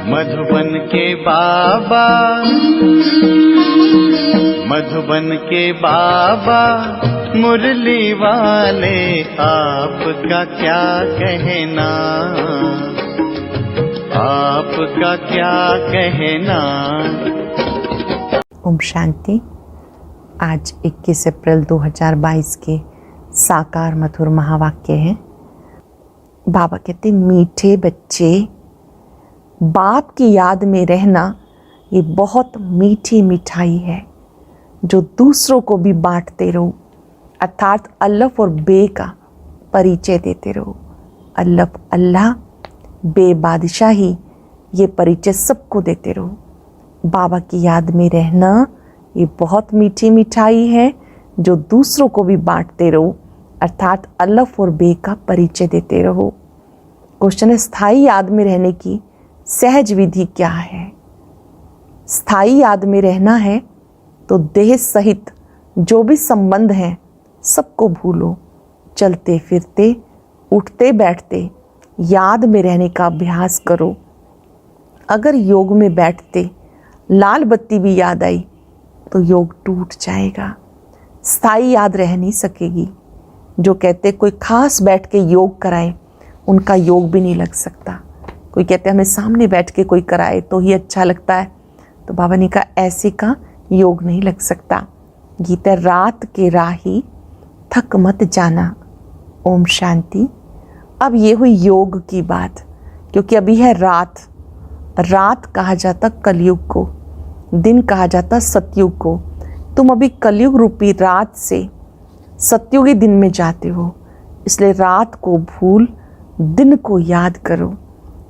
मधुबन के बाबा, मधुबन के बाबा मुरली वाले, आपका क्या कहना, आपका क्या कहना। ओम शांति। आज 21 अप्रैल 2022 के साकार मधुर महावाक्य हैं। बाबा कहते, मीठे बच्चे, बाप की याद में रहना ये बहुत मीठी मिठाई है जो दूसरों को भी बांटते रहो, अर्थात अल्लाह और बे का परिचय देते रहो। अल्लाह अल्लाह, बे बादशाही, ये परिचय सबको देते रहो। बाबा की याद में रहना ये बहुत मीठी मिठाई है जो दूसरों को भी बांटते रहो, अर्थात अल्लाह और बे का परिचय देते रहो। क्वेश्चन है, स्थायी याद में रहने की सहज विधि क्या है? स्थायी याद में रहना है तो देह सहित जो भी संबंध हैं सबको भूलो। चलते फिरते, उठते बैठते याद में रहने का अभ्यास करो। अगर योग में बैठते लाल बत्ती भी याद आई तो योग टूट जाएगा, स्थायी याद रह नहीं सकेगी। जो कहते कोई खास बैठ के योग कराए, उनका योग भी नहीं लग सकता। कोई कहते हमें सामने बैठ के कोई कराए तो ही अच्छा लगता है, तो बाबा ने कहा ऐसे का योग नहीं लग सकता। गीता, रात के राही थक मत जाना। ओम शांति। अब ये हुई योग की बात, क्योंकि अभी है रात। रात कहा जाता कलयुग को, दिन कहा जाता सतयुग को। तुम अभी कलयुग रूपी रात से सतयुगी दिन में जाते हो, इसलिए रात को भूल दिन को याद करो।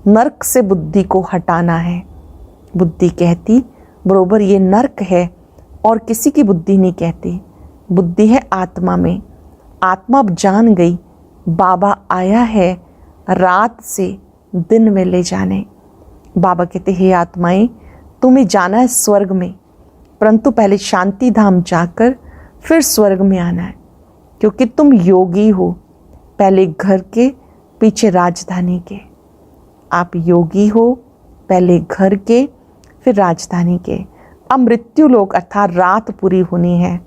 नरक से बुद्धि को हटाना है। बुद्धि कहती बरोबर ये नरक है, और किसी की बुद्धि नहीं कहती। बुद्धि है आत्मा में। आत्मा अब जान गई बाबा आया है रात से दिन में ले जाने। बाबा कहते, हे आत्माएं, तुम्हें जाना है स्वर्ग में, परंतु पहले शांति धाम जाकर फिर स्वर्ग में आना है, क्योंकि तुम योगी हो। पहले घर के, पीछे राजधानी के। आप योगी हो, पहले घर के फिर राजधानी के। अब मृत्यु लोक अर्थात रात पूरी होनी है,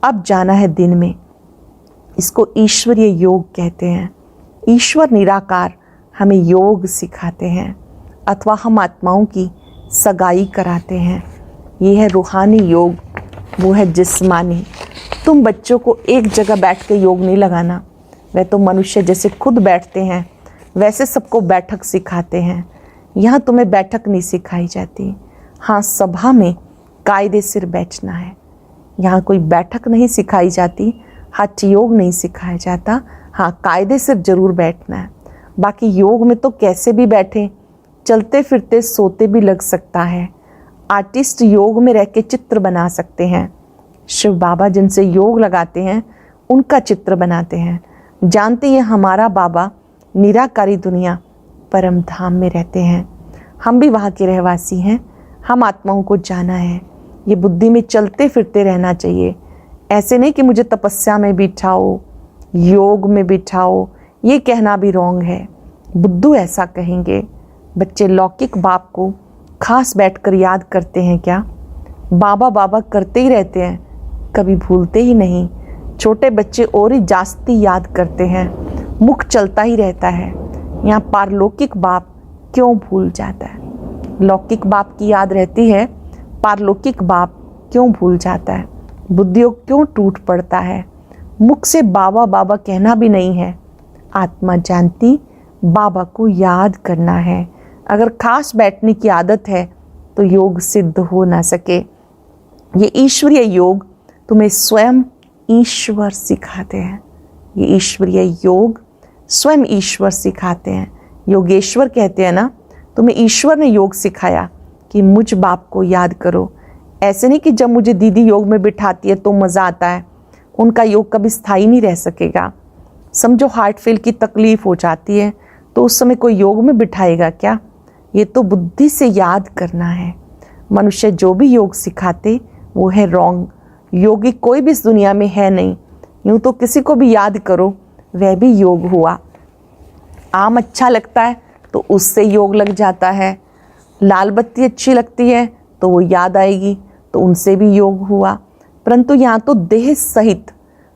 अब जाना है दिन में। इसको ईश्वरीय योग कहते हैं। ईश्वर निराकार हमें योग सिखाते हैं, अथवा हम आत्माओं की सगाई कराते हैं। ये है रूहानी योग, वो है जिस्मानी। तुम बच्चों को एक जगह बैठ के योग नहीं लगाना। वह तो मनुष्य जैसे खुद बैठते हैं वैसे सबको बैठक सिखाते हैं। यहाँ तुम्हें बैठक नहीं सिखाई जाती। हाँ, सभा में कायदे सिर बैठना है। यहाँ कोई बैठक नहीं सिखाई जाती, हठ योग नहीं सिखाया जाता। हाँ, कायदे सिर जरूर बैठना है। बाकी योग में तो कैसे भी बैठे, चलते फिरते सोते भी लग सकता है। आर्टिस्ट योग में रह के चित्र बना सकते हैं। शिव बाबा जिनसे योग लगाते हैं उनका चित्र बनाते हैं। जानते हैं हमारा बाबा निराकारी दुनिया परम धाम में रहते हैं। हम भी वहाँ के रहवासी हैं। हम आत्माओं को जाना है। ये बुद्धि में चलते फिरते रहना चाहिए। ऐसे नहीं कि मुझे तपस्या में बिठाओ, योग में बिठाओ, ये कहना भी रॉन्ग है। बुद्धू ऐसा कहेंगे। बच्चे लौकिक बाप को खास बैठकर याद करते हैं क्या? बाबा बाबा करते ही रहते हैं, कभी भूलते ही नहीं। छोटे बच्चे और ही जास्ती याद करते हैं, मुख चलता ही रहता है। यहाँ पारलौकिक बाप क्यों भूल जाता है? लौकिक बाप की याद रहती है, पारलौकिक बाप क्यों भूल जाता है? बुद्धियों क्यों टूट पड़ता है? मुख से बाबा बाबा कहना भी नहीं है। आत्मा जानती बाबा को याद करना है। अगर खास बैठने की आदत है तो योग सिद्ध हो ना सके। ये ईश्वरीय योग तुम्हें स्वयं ईश्वर सिखाते हैं। ये ईश्वरीय योग स्वयं ईश्वर सिखाते हैं। योगेश्वर कहते हैं ना, तुम्हें ईश्वर ने योग सिखाया कि मुझ बाप को याद करो। ऐसे नहीं कि जब मुझे दीदी योग में बिठाती है तो मज़ा आता है। उनका योग कभी स्थायी नहीं रह सकेगा। समझो हार्ट फेल की तकलीफ़ हो जाती है तो उस समय कोई योग में बिठाएगा क्या? ये तो बुद्धि से याद करना है। मनुष्य जो भी योग सिखाते वो है रॉन्ग। योगी कोई भी इस दुनिया में है नहीं। यूँ तो किसी को भी याद करो वह भी योग हुआ। आम अच्छा लगता है तो उससे योग लग जाता है। लाल बत्ती अच्छी लगती है तो वो याद आएगी, तो उनसे भी योग हुआ। परंतु यहाँ तो देह सहित,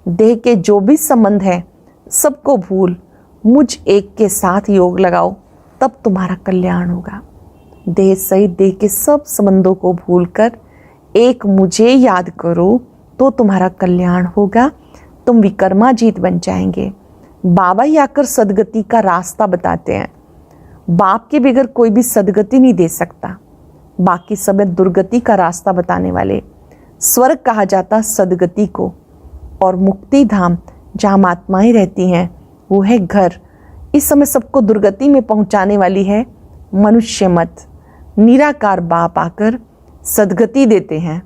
देह के जो भी संबंध है सबको भूल मुझ एक के साथ योग लगाओ, तब तुम्हारा कल्याण होगा। देह सहित देह के सब संबंधों को भूलकर एक मुझे याद करो तो तुम्हारा कल्याण होगा, तुम विकर्माजीत बन जाएंगे। बाबा ही आकर सदगति का रास्ता बताते हैं। बाप के बगैर कोई भी सदगति नहीं दे सकता, बाकी सब दुर्गति का रास्ता बताने वाले। स्वर्ग कहा जाता सदगति को, और मुक्ति धाम जहाँ आत्माएं रहती हैं वो है घर। इस समय सबको दुर्गति में पहुंचाने वाली है मनुष्य मत। निराकार बाप आकर सदगति देते हैं,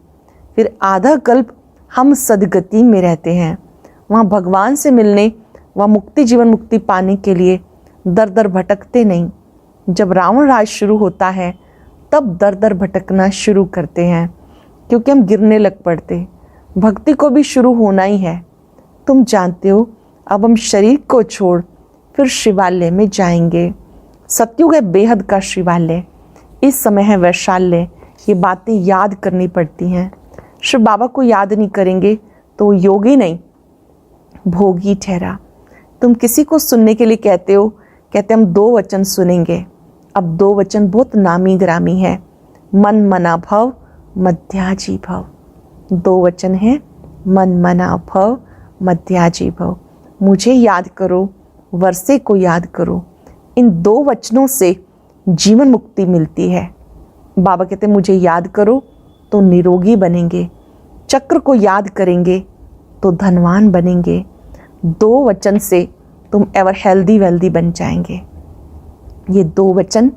फिर आधा कल्प हम सदगति में रहते हैं। वहाँ भगवान से मिलने, वहाँ मुक्ति जीवन मुक्ति पाने के लिए दर दर भटकते नहीं। जब रावण राज शुरू होता है तब दर दर भटकना शुरू करते हैं, क्योंकि हम गिरने लग पड़ते। भक्ति को भी शुरू होना ही है। तुम जानते हो, अब हम शरीर को छोड़ फिर शिवालय में जाएंगे। सतयुग है बेहद का शिवालय, इस समय है वैशाल्य। ये बातें याद करनी पड़ती हैं। शिव बाबा को याद नहीं करेंगे तो योगी नहीं, भोगी ठहरा। तुम किसी को सुनने के लिए कहते हो, कहते हम 2 वचन सुनेंगे। अब 2 वचन बहुत नामी ग्रामी है, मन मना भव मध्याजी भव। 2 वचन है, मन मना भव मध्याजी भव। मुझे याद करो, वर्षे को याद करो। इन 2 वचनों से जीवन मुक्ति मिलती है। बाबा कहते मुझे याद करो तो निरोगी बनेंगे, चक्र को याद करेंगे तो धनवान बनेंगे। 2 वचन से तुम एवर हेल्दी वेल्दी बन जाएंगे। ये 2 वचन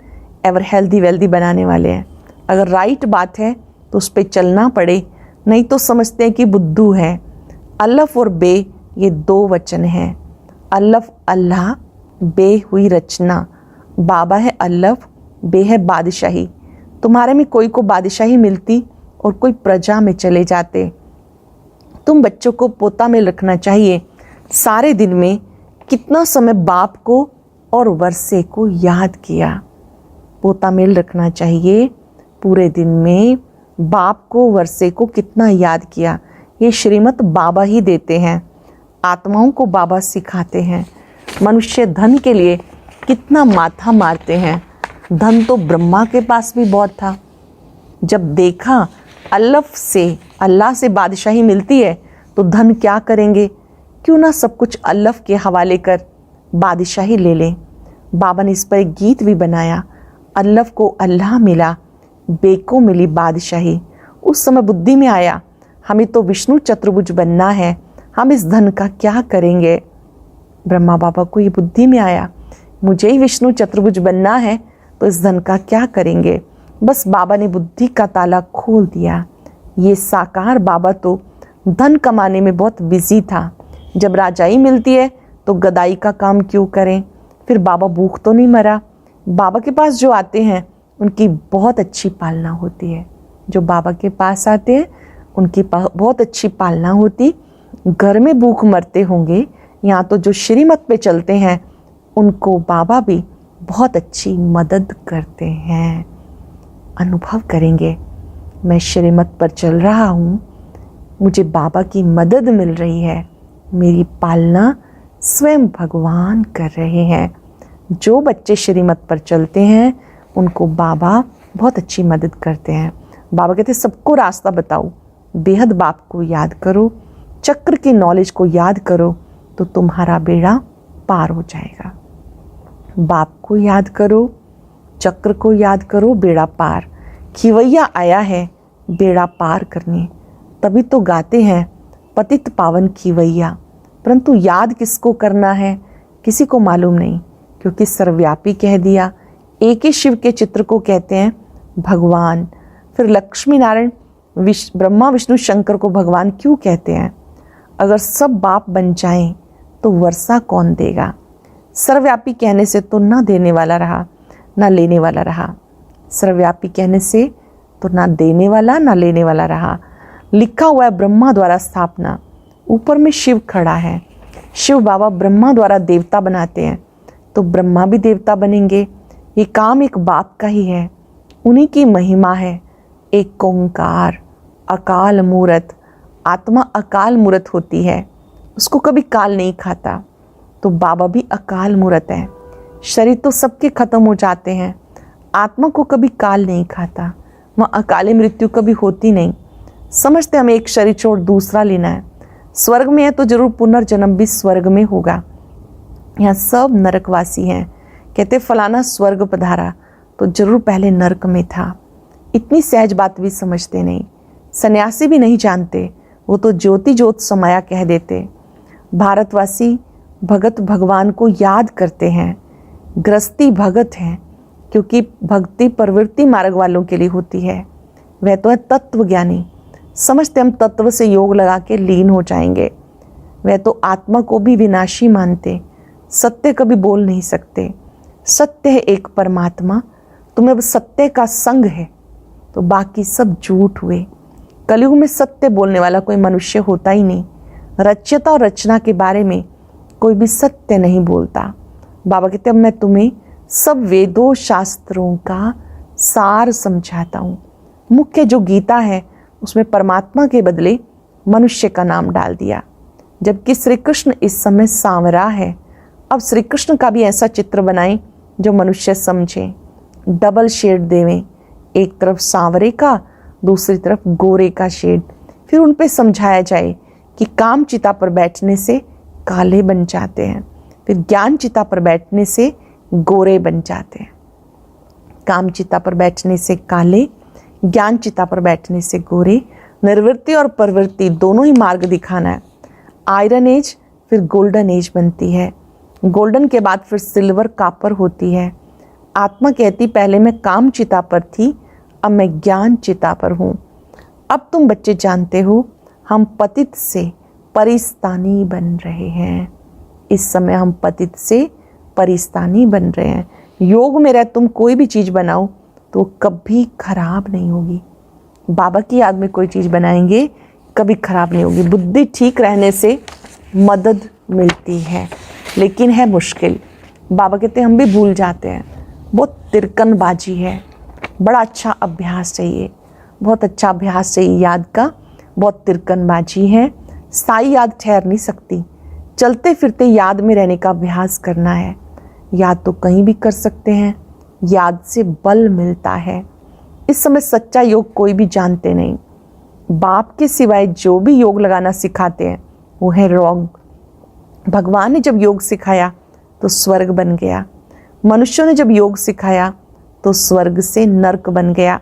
एवर हेल्दी वेल्दी बनाने वाले हैं। अगर राइट बात है तो उस पर चलना पड़े, नहीं तो समझते हैं कि बुद्धू है। अल्लफ और बे ये 2 वचन हैं। अल्लफ अल्लाह, बे हुई रचना। बाबा है अल्लफ, बे है बादशाही। तुम्हारे में कोई को बादशाही मिलती और कोई प्रजा में चले जाते। तुम बच्चों को पोता में रखना चाहिए। सारे दिन में कितना समय बाप को और वर्षे को याद किया। पोता मेल रखना चाहिए। पूरे दिन में बाप को वर्षे को कितना याद किया। ये श्रीमत बाबा ही देते हैं, आत्माओं को बाबा सिखाते हैं। मनुष्य धन के लिए कितना माथा मारते हैं। धन तो ब्रह्मा के पास भी बहुत था। जब देखा अल्लाह से बादशाही मिलती है तो धन क्या करेंगे, क्यों ना सब कुछ अल्लाह के हवाले कर बादशाही ले लें। बाबा ने इस पर एक गीत भी बनाया। अल्लाह को अल्लाह मिला, बे को मिली बादशाही। उस समय बुद्धि में आया, हमें तो विष्णु चतुर्भुज बनना है, हम इस धन का क्या करेंगे। ब्रह्मा बाबा को ये बुद्धि में आया, मुझे ही विष्णु चतुर्भुज बनना है तो इस धन का क्या करेंगे। बस बाबा ने बुद्धि का ताला खोल दिया। ये साकार बाबा तो धन कमाने में बहुत बिजी था। जब राजाई मिलती है तो गदाई का काम क्यों करें। फिर बाबा भूख तो नहीं मरा। बाबा के पास जो आते हैं उनकी बहुत अच्छी पालना होती है। जो बाबा के पास आते हैं उनकी बहुत अच्छी पालना होती। घर में भूख मरते होंगे, यहाँ तो जो श्रीमत पे चलते हैं उनको बाबा भी बहुत अच्छी मदद करते हैं। अनुभव करेंगे, मैं श्रीमत पर चल रहा हूँ, मुझे बाबा की मदद मिल रही है, मेरी पालना स्वयं भगवान कर रहे हैं। जो बच्चे श्रीमत पर चलते हैं उनको बाबा बहुत अच्छी मदद करते हैं। बाबा कहते सबको रास्ता बताओ, बेहद बाप को याद करो, चक्र की नॉलेज को याद करो तो तुम्हारा बेड़ा पार हो जाएगा। बाप को याद करो, चक्र को याद करो, बेड़ा पार। खिवैया आया है बेड़ा पार करने, तभी तो गाते हैं पतित पावन खिवैया। परंतु याद किसको करना है किसी को मालूम नहीं, क्योंकि सर्वव्यापी कह दिया। एक ही शिव के चित्र को कहते हैं भगवान। फिर लक्ष्मी नारायण ब्रह्मा विष्णु शंकर को भगवान क्यों कहते हैं। अगर सब बाप बन जाएं तो वर्षा कौन देगा। सर्वव्यापी कहने से तो ना देने वाला रहा ना लेने वाला रहा। सर्वव्यापी कहने से तो ना देने वाला ना लेने वाला रहा। लिखा हुआ है ब्रह्मा द्वारा स्थापना, ऊपर में शिव खड़ा है। शिव बाबा ब्रह्मा द्वारा देवता बनाते हैं तो ब्रह्मा भी देवता बनेंगे। ये काम एक बाप का ही है। उन्हीं की महिमा है। एक ओंकार, अकाल मूरत। आत्मा अकाल मूरत होती है, उसको कभी काल नहीं खाता। तो बाबा भी अकाल मूरत है। शरीर तो सबके खत्म हो जाते हैं, आत्मा को कभी काल नहीं खाता। वहाँ अकाले मृत्यु कभी होती नहीं। समझते हमें एक शरीर छोड़ दूसरा लेना है। स्वर्ग में है तो जरूर पुनर्जन्म भी स्वर्ग में होगा। यहाँ सब नरकवासी हैं। कहते फलाना स्वर्ग पधारा तो जरूर पहले नरक में था। इतनी सहज बात भी समझते नहीं। सन्यासी भी नहीं जानते, वो तो ज्योति ज्योत समाया कह देते। भारतवासी भगत भगवान को याद करते हैं। गृहस्थी भगत हैं, क्योंकि भक्ति प्रवृत्ति मार्ग वालों के लिए होती है। वह तो है तत्व ज्ञानी। समझते हम तत्व से योग लगा के लीन हो जाएंगे। वह तो आत्मा को भी विनाशी मानते, सत्य कभी बोल नहीं सकते। सत्य है एक परमात्मा, तुम्हें अब सत्य का संग है तो बाकी सब झूठ हुए। कलयुग में सत्य बोलने वाला कोई मनुष्य होता ही नहीं। रचयिता और रचना के बारे में कोई भी सत्य नहीं बोलता। बाबा कहते अब मैं तुम्हें सब वेदों शास्त्रों का सार समझाता हूँ। मुख्य जो गीता है उसमें परमात्मा के बदले मनुष्य का नाम डाल दिया। जबकि श्री कृष्ण इस समय सांवरा है। अब श्री कृष्ण का भी ऐसा चित्र बनाएं जो मनुष्य समझे। डबल शेड देवें, एक तरफ सांवरे का, दूसरी तरफ गोरे का शेड। फिर उन पे समझाया जाए कि काम चिता पर बैठने से काले बन जाते हैं, फिर ज्ञान चिता पर बैठने से गोरे बन जाते हैं। काम चिता पर बैठने से काले, ज्ञान चिता पर बैठने से गोरे। निर्वृत्ति और प्रवृत्ति दोनों ही मार्ग दिखाना है। आयरन एज फिर गोल्डन एज बनती है। गोल्डन के बाद फिर सिल्वर कापर होती है। आत्मा कहती पहले मैं काम चिता पर थी, अब मैं ज्ञान चिता पर हूँ। अब तुम बच्चे जानते हो हम पतित से परिस्तानी बन रहे हैं। इस समय हम पतित से परिस्तानी बन रहे हैं। योग में रह तुम कोई भी चीज़ बनाओ तो कभी खराब नहीं होगी। बाबा की याद में कोई चीज़ बनाएंगे कभी खराब नहीं होगी। बुद्धि ठीक रहने से मदद मिलती है, लेकिन है मुश्किल। बाबा कहते हैं हम भी भूल जाते हैं। बहुत तिरकनबाजी है। बड़ा अच्छा अभ्यास चाहिए, बहुत अच्छा अभ्यास चाहिए याद का। बहुत तिरकनबाजी है। स्थायी याद ठहर नहीं सकती। चलते फिरते याद में रहने का अभ्यास करना है। याद तो कहीं भी कर सकते हैं, याद से बल मिलता है। इस समय सच्चा योग कोई भी जानते नहीं। बाप के सिवाय जो भी योग लगाना सिखाते हैं वो है रॉन्ग। भगवान ने जब योग सिखाया तो स्वर्ग बन गया। मनुष्यों ने जब योग सिखाया तो स्वर्ग से नरक बन गया।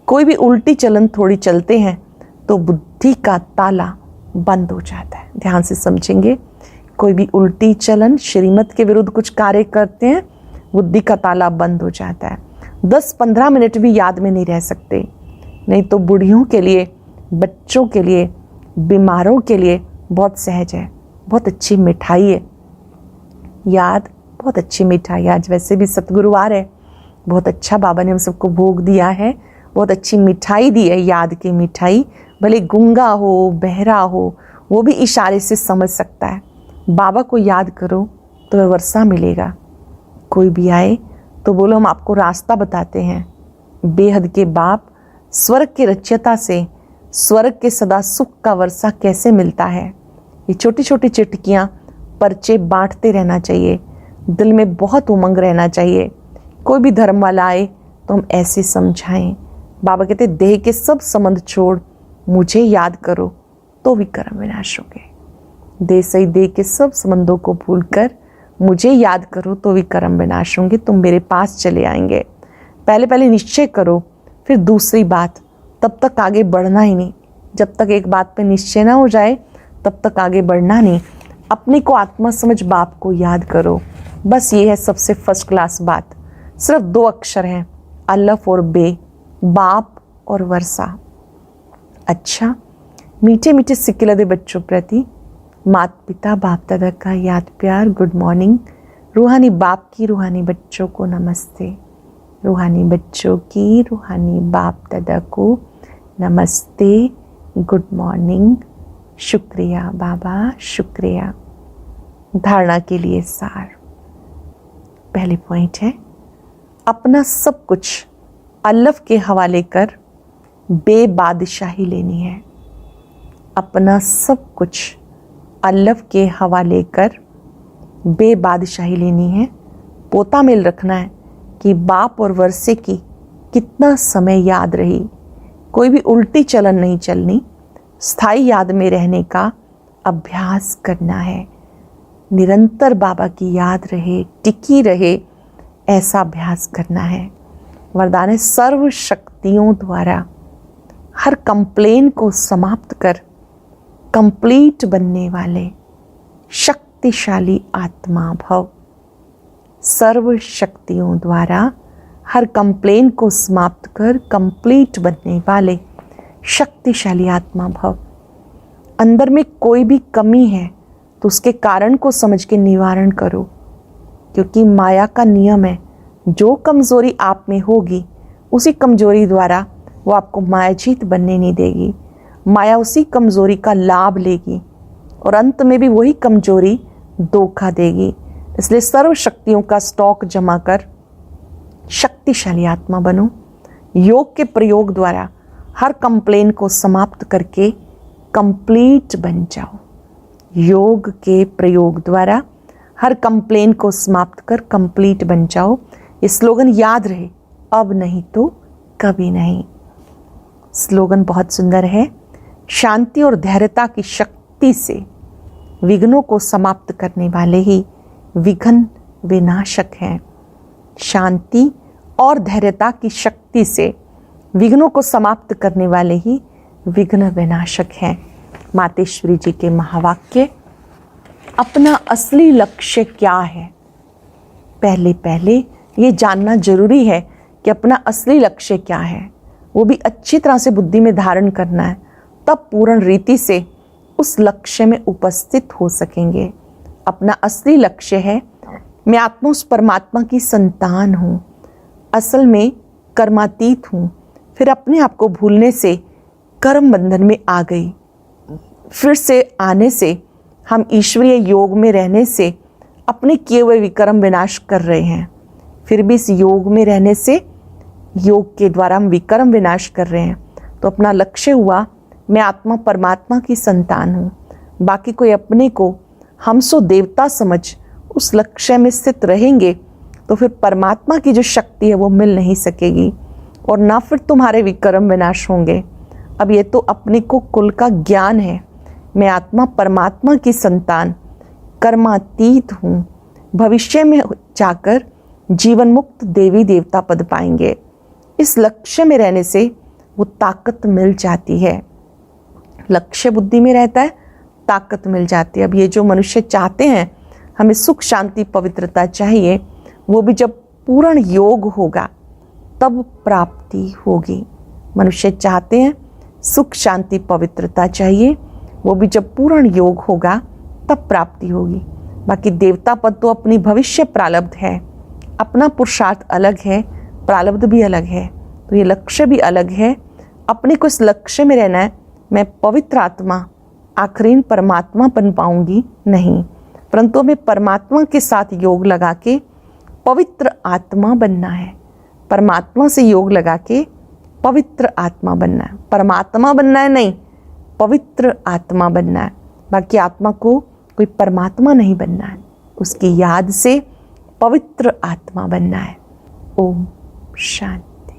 कोई भी उल्टी चलन थोड़ी चलते हैं तो बुद्धि का ताला बंद हो जाता है। ध्यान से समझेंगे। कोई भी उल्टी चलन श्रीमत के विरुद्ध कुछ कार्य करते हैं, बुद्धि का ताला बंद हो जाता है। 10-15 मिनट भी याद में नहीं रह सकते। नहीं तो बूढ़ियों के लिए, बच्चों के लिए, बीमारों के लिए बहुत सहज है। बहुत अच्छी मिठाई है याद, बहुत अच्छी मिठाई। आज वैसे भी सतगुरुवार है, बहुत अच्छा बाबा ने हम सबको भोग दिया है। बहुत अच्छी मिठाई दी है, याद की मिठाई। भले गूंगा हो, बहरा हो, वो भी इशारे से समझ सकता है। बाबा को याद करो तो वह वर्षा मिलेगा। कोई भी आए तो बोलो हम आपको रास्ता बताते हैं। बेहद के बाप स्वर्ग के रचयिता से स्वर्ग के सदा सुख का वर्षा कैसे मिलता है। ये छोटी छोटी चिटकियाँ पर्चे बांटते रहना चाहिए। दिल में बहुत उमंग रहना चाहिए। कोई भी धर्म वाला आए तो हम ऐसे समझाएं। बाबा कहते देह के सब संबंध छोड़ मुझे याद करो तो भी कर्म विनाश होंगे। देह सही देह के सब संबंधों को भूलकर मुझे याद करो तो भी कर्म विनाश होंगे। तुम मेरे पास चले आएंगे। पहले पहले निश्चय करो, फिर दूसरी बात। तब तक आगे बढ़ना ही नहीं। जब तक एक बात पे निश्चय ना हो जाए तब तक आगे बढ़ना नहीं। अपने को आत्मा समझ बाप को याद करो। बस ये है सबसे फर्स्ट क्लास बात। सिर्फ 2 अक्षर हैं, अल्लाह और बे, बाप और वर्षा। अच्छा, मीठे मीठे सिक्के लदे बच्चों प्रति माता पिता बाप दादा का याद प्यार, गुड मॉर्निंग। रूहानी बाप की रूहानी बच्चों को नमस्ते। रूहानी बच्चों की रूहानी बाप दादा को नमस्ते, गुड मॉर्निंग। शुक्रिया बाबा, शुक्रिया। धारणा के लिए सार। पहले पॉइंट है अपना सब कुछ अल्लाह के हवाले कर बेबादशाही लेनी है। अपना सब कुछ अल्लाह के हवाले कर बेबादशाही लेनी है। पोता मेल रखना है कि बाप और वर्षे की कितना समय याद रही। कोई भी उल्टी चलन नहीं चलनी। स्थायी याद में रहने का अभ्यास करना है। निरंतर बाबा की याद रहे, टिकी रहे, ऐसा अभ्यास करना है। वरदान है सर्व शक्तियों द्वारा हर कंप्लेन को समाप्त कर कंप्लीट बनने वाले शक्तिशाली आत्मा भव। सर्व शक्तियों द्वारा हर कंप्लेन को समाप्त कर कंप्लीट बनने वाले शक्तिशाली आत्मा भव। अंदर में कोई भी कमी है तो उसके कारण को समझ के निवारण करो, क्योंकि माया का नियम है, जो कमजोरी आप में होगी उसी कमजोरी द्वारा वो आपको मायाजीत बनने नहीं देगी। माया उसी कमजोरी का लाभ लेगी और अंत में भी वही कमजोरी धोखा देगी। इसलिए सर्व शक्तियों का स्टॉक जमा कर शक्तिशाली आत्मा बनो। योग के प्रयोग द्वारा हर कंप्लेन को समाप्त करके कंप्लीट बन जाओ। योग के प्रयोग द्वारा हर कंप्लेन को समाप्त कर कंप्लीट बन जाओ। ये स्लोगन याद रहे, अब नहीं तो कभी नहीं। स्लोगन बहुत सुंदर है। शांति और धैर्यता की शक्ति से विघ्नों को समाप्त करने वाले ही विघ्न विनाशक हैं। शांति और धैर्यता की शक्ति से विघ्नों को समाप्त करने वाले ही विघ्न विनाशक हैं। मातेश्वरी जी के महावाक्य। अपना असली लक्ष्य क्या है? पहले ये जानना जरूरी है कि अपना असली लक्ष्य क्या है। वो भी अच्छी तरह से बुद्धि में धारण करना है, तब पूर्ण रीति से उस लक्ष्य में उपस्थित हो सकेंगे। अपना असली लक्ष्य है, मैं आत्मा उस परमात्मा की संतान हूँ, असल में कर्मातीत हूँ। फिर अपने आप को भूलने से कर्म बंधन में आ गई। फिर से आने से हम ईश्वरीय योग में रहने से अपने किए हुए विकर्म विनाश कर रहे हैं। फिर भी इस योग में रहने से योग के द्वारा हम विकर्म विनाश कर रहे हैं। तो अपना लक्ष्य हुआ, मैं आत्मा परमात्मा की संतान हूँ। बाकी कोई अपने को हम सो देवता समझ उस लक्ष्य में स्थित रहेंगे तो फिर परमात्मा की जो शक्ति है वो मिल नहीं सकेगी और ना फिर तुम्हारे विकर्म विनाश होंगे। अब ये तो अपने को कुल का ज्ञान है। मैं आत्मा परमात्मा की संतान कर्मातीत हूँ। भविष्य में जाकर जीवन मुक्त देवी देवता पद पाएंगे। इस लक्ष्य में रहने से वो ताकत मिल जाती है। लक्ष्य बुद्धि में रहता है, ताकत मिल जाती है। अब ये जो मनुष्य चाहते हैं हमें सुख शांति पवित्रता चाहिए, वो भी जब पूर्ण योग होगा तब प्राप्ति होगी। मनुष्य चाहते हैं सुख शांति पवित्रता चाहिए, वो भी जब पूर्ण योग होगा तब प्राप्ति होगी। बाकी देवता पद तो अपनी भविष्य प्रारब्ध है, अपना पुरुषार्थ अलग है, प्रारब्ध भी अलग है, तो ये लक्ष्य भी अलग है। अपने को इस लक्ष्य में रहना है, मैं पवित्र आत्मा आखिरीन परमात्मा बन पाऊंगी नहीं, परंतु हमें परमात्मा के साथ योग लगा के पवित्र आत्मा बनना है। परमात्मा से योग लगा के पवित्र आत्मा बनना है। परमात्मा बनना है नहीं, पवित्र आत्मा बनना है। बाकी आत्मा को कोई परमात्मा नहीं बनना है, उसकी याद से पवित्र आत्मा बनना है। ओम शांति।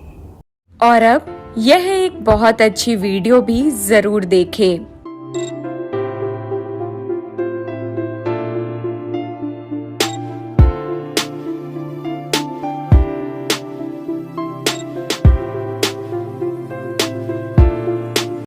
और अब यह एक बहुत अच्छी वीडियो भी जरूर देखें।